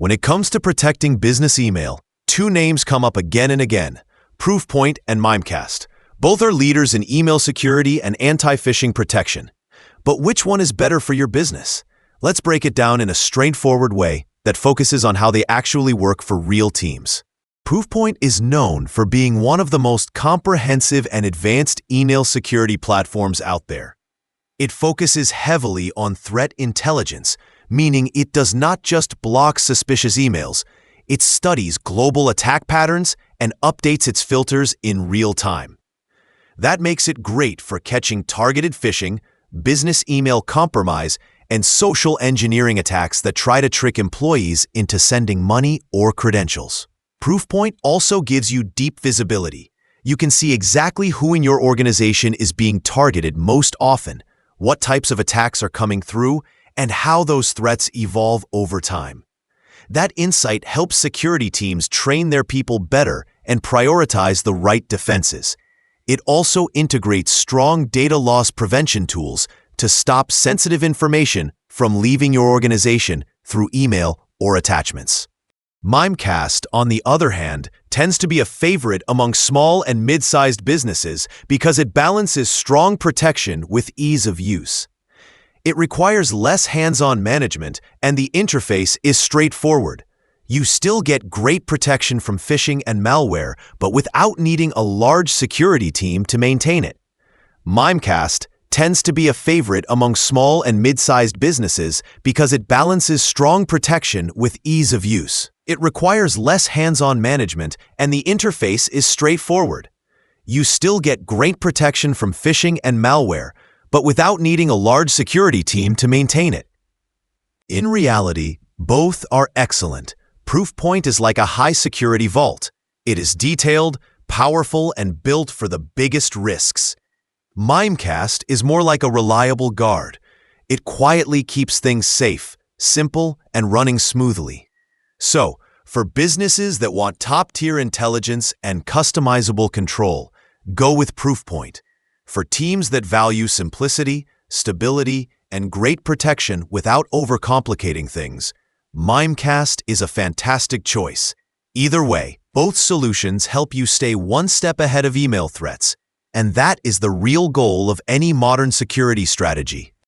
When it comes to protecting business email, two names come up again and again: Proofpoint and Mimecast. Both are leaders in email security and anti-phishing protection. But which one is better for your business? Let's break it down in a straightforward way that focuses on how they actually work for real teams. Proofpoint is known for being one of the most comprehensive and advanced email security platforms out there. It focuses heavily on threat intelligence, meaning it does not just block suspicious emails, it studies global attack patterns and updates its filters in real time. That makes it great for catching targeted phishing, business email compromise, and social engineering attacks that try to trick employees into sending money or credentials. Proofpoint also gives you deep visibility. You can see exactly who in your organization is being targeted most often, what types of attacks are coming through, and how those threats evolve over time. That insight helps security teams train their people better and prioritize the right defenses. It also integrates strong data loss prevention tools to stop sensitive information from leaving your organization through email or attachments. Mimecast, on the other hand, tends to be a favorite among small and mid-sized businesses because it balances strong protection with ease of use. It requires less hands-on management, and the interface is straightforward. You still get great protection from phishing and malware, but without needing a large security team to maintain it. Mimecast tends to be a favorite among small and mid-sized businesses because it balances strong protection with ease of use. It requires less hands-on management, and the interface is straightforward. You still get great protection from phishing and malware, but without needing a large security team to maintain it. In reality, both are excellent. Proofpoint is like a high-security vault. It is detailed, powerful, and built for the biggest risks. Mimecast is more like a reliable guard. It quietly keeps things safe, simple, and running smoothly. So, for businesses that want top-tier intelligence and customizable control, go with Proofpoint. For teams that value simplicity, stability, and great protection without overcomplicating things, Mimecast is a fantastic choice. Either way, both solutions help you stay one step ahead of email threats, and that is the real goal of any modern security strategy.